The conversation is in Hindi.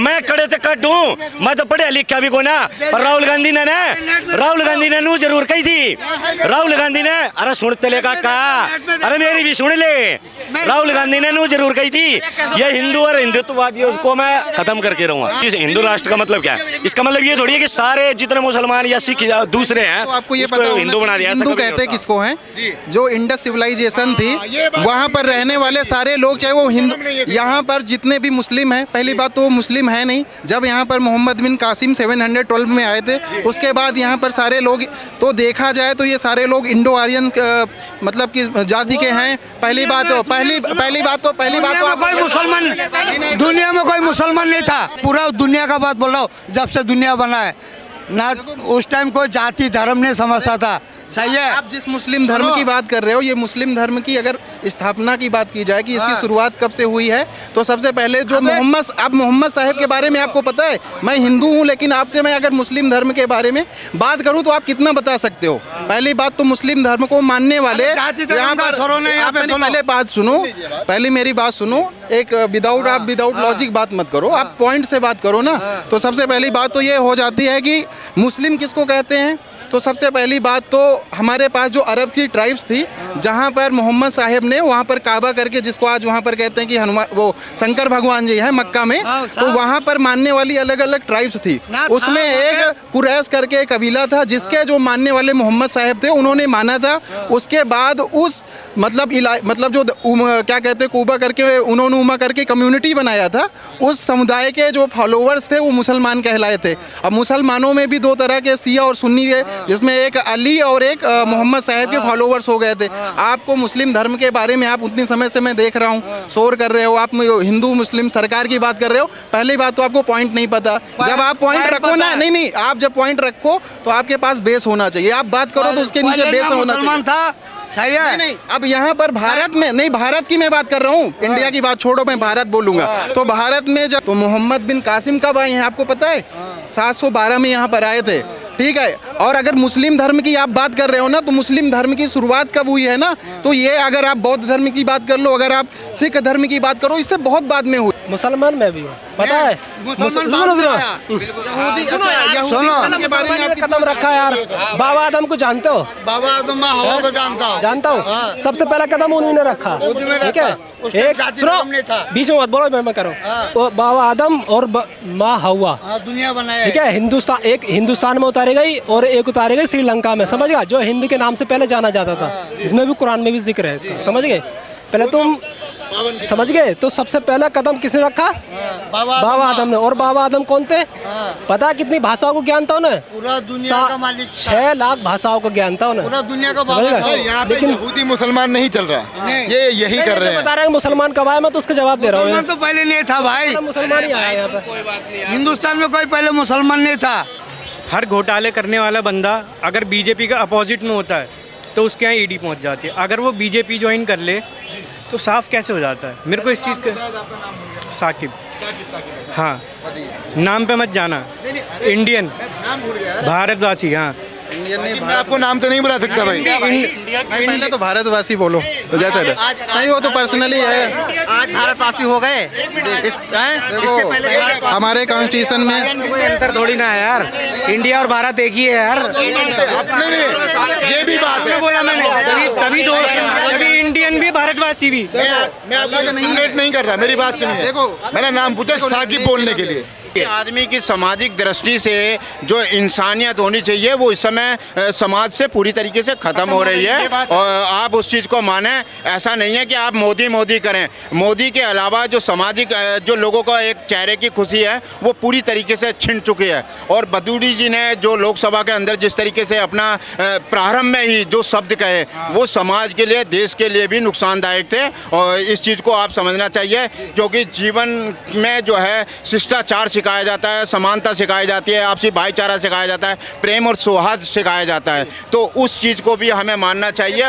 मैं कड़े से कट हूँ, मैं तो पढ़े लिखा भी को ना। पर राहुल गांधी ने नू जरूर कही थी। राहुल गांधी ने अरे सुन तले का अरे मेरी भी सुन ले। राहुल गांधी ने नू जरूर कही थी ये हिंदू और हिंदुत्ववादियों को मैं खत्म करके रहूंगा। इस हिंदू राष्ट्र का मतलब क्या है? इसका मतलब ये थोड़ी है कि सारे जितने मुसलमान या सिख या दूसरे हैं तो आपको ये पता हिंदू बना दिया। हिंदू कहते किसको हैं? जो इंडस सिविलाइजेशन थी वहाँ पर रहने वाले सारे लोग, चाहे वो हिंदू, यहाँ पर जितने भी मुस्लिम हैं, पहली बात तो वो मुस्लिम है नहीं। जब यहाँ पर मोहम्मद बिन कासिम 712 में आए थे, उसके बाद यहाँ पर सारे लोग, तो देखा जाए तो ये सारे लोग इंडो आर्यन मतलब की जाति के हैं। पहली बात तो कोई मुसलमान दुनिया में कोई मुसलमान नहीं था। पूरा दुनिया का बात बोल रहा हूँ, जब से दुनिया बना है ना, उस टाइम कोई जाति धर्म नहीं समझता था। सही है। आप जिस मुस्लिम धर्म की बात कर रहे हो, ये मुस्लिम धर्म की अगर स्थापना की बात की जाए कि इसकी शुरुआत कब से हुई है, तो सबसे पहले जो मोहम्मद साहब के बारे में आपको पता है? मैं हिंदू हूँ, लेकिन आपसे मैं अगर मुस्लिम धर्म के बारे में बात करूँ तो आप कितना बता सकते हो? पहली बात तो मुस्लिम धर्म को मानने वाले यहाँ पर, पहले बात सुनो, पहले मेरी बात सुनो। एक विदाउट लॉजिक बात मत करो, आप पॉइंट से बात करो ना। तो सबसे पहली बात तो ये हो जाती है कि मुस्लिम किसको कहते हैं? तो सबसे पहली बात तो हमारे पास जो अरब की ट्राइब्स थी, जहाँ पर मोहम्मद साहब ने वहाँ पर काबा करके, जिसको आज वहाँ पर कहते हैं कि हनुमान, वो शंकर भगवान जी है मक्का में, तो वहाँ पर मानने वाली अलग अलग ट्राइब्स थी। उसमें एक कुरैश करके कबीला था जिसके जो मानने वाले मोहम्मद साहब थे, उन्होंने माना था। उसके बाद उस मतलब जो क्या कहते हैं, कूबा करके उन्होंने उमा करके कम्युनिटी बनाया था। उस समुदाय के जो फॉलोवर्स थे वो मुसलमान कहलाए थे। अब मुसलमानों में भी दो तरह के, शिया और सुन्नी थे, जिसमें एक अली और एक मोहम्मद साहब के फॉलोवर्स हो गए थे। आपको मुस्लिम धर्म के बारे में आप उतनी समय से मैं देख रहा हूँ शोर कर रहे हो, आप हिंदू मुस्लिम सरकार की बात कर रहे हो। पहली बात तो आपको पॉइंट नहीं पता। जब आप पॉइंट रखो ना, नहीं, आप जब पॉइंट रखो तो आपके पास बेस होना चाहिए। आप बात करो तो उसके नीचे बेस होना चाहिए। था सही है। नहीं, अब यहाँ पर भारत में नहीं, भारत की मैं बात कर रहा हूँ, इंडिया की बात छोड़ो, मैं भारत बोलूंगा। तो भारत में जब तो मोहम्मद बिन कासिम कब आए हैं आपको पता है? 712 में यहाँ पर आए थे, ठीक है। और अगर मुस्लिम धर्म की आप बात कर रहे हो ना, तो मुस्लिम धर्म की शुरुआत कब हुई है ना, तो ये अगर आप बौद्ध धर्म की बात कर लो, अगर आप सिख धर्म की बात करो, इससे बहुत बाद में हुई। मुसलमान में भी पता है, कदम रखा यार। बाबा आदम को जानते हो? बाबा आदम हवा को जानता हूँ। सबसे पहला कदम उन्होंने रखा, ठीक है। एक सुनो, बीच में मत बोलो, मैं करूँ। तो बाबा आदम और माँ हवा दुनिया बनाया, ठीक है। एक हिंदुस्तान में उतारी गई और एक उतारी गई श्रीलंका में, समझ गया? जो हिंद के नाम से पहले जाना जाता था। इसमें भी कुरान में भी जिक्र है इसका, समझ गए? पहले तुम समझ गए? तो सबसे पहला कदम किसने रखा? बाबा आदम ने। और बाबा आदम कौन थे? पता कितनी भाषाओं को ज्ञान था उन्हें? पूरा दुनिया का मालिक। 6 लाख भाषाओं का ज्ञान था उन्हें, पूरा दुनिया का बाबा था। यहाँ पे यहूदी मुसलमान नहीं चल रहा, ये यही कर रहे हैं। बता रहे हैं मुसलमान कब आया, मैं तो उसका जवाब दे रहा हूँ। तो पहले नहीं था भाई, मुसलमान ही आया यहाँ पे। हिंदुस्तान में कोई पहले मुसलमान नहीं था। हर घोटाले करने वाला बंदा अगर बीजेपी का अपोजिट में होता है तो उसके यहाँ ईडी पहुँच जाती है। अगर वो बीजेपी ज्वाइन कर ले तो साफ कैसे हो जाता है? मेरे को इस चीज़ का साकिब, हाँ, नाम पे मत जाना, इंडियन भारतवासी, हाँ। मैं आपको नाम तो नहीं बुला सकता भाई। पहले तो भारतवासी बोलो तो जैसे नहीं, वो तो पर्सनली है। आज भारतवासी हो गए। हमारे कॉन्स्टिट्यूशन में कोई अंतर थोड़ी ना है यार, इंडिया और भारत एक ही है यार। नहीं, ये भी बात है। बोला मैंने तभी इंडियन भी भारतवासी भी। मैं आपको नहीं कर रहा, मेरी बात सुनिए। देखो, मेरा नाम पूछा साकिब बोलने के लिए। आदमी की सामाजिक दृष्टि से जो इंसानियत होनी चाहिए वो इस समय समाज से पूरी तरीके से ख़त्म हो रही है। और आप उस चीज़ को माने, ऐसा नहीं है कि आप मोदी करें। मोदी के अलावा जो सामाजिक जो लोगों का एक चेहरे की खुशी है वो पूरी तरीके से छिन चुकी है। और बदूड़ी जी ने जो लोकसभा के अंदर जिस तरीके से अपना प्रारंभ में ही जो शब्द कहे, वो समाज के लिए, देश के लिए भी नुकसानदायक थे। और इस चीज़ को आप समझना चाहिए, क्योंकि जीवन में जो है शिष्टाचार सिखाया जाता है, समानता सिखाई जाती है, आपसी भाईचारा सिखाया जाता है, प्रेम और सौहार्द सिखाया जाता है। तो उस चीज़ को भी हमें मानना चाहिए।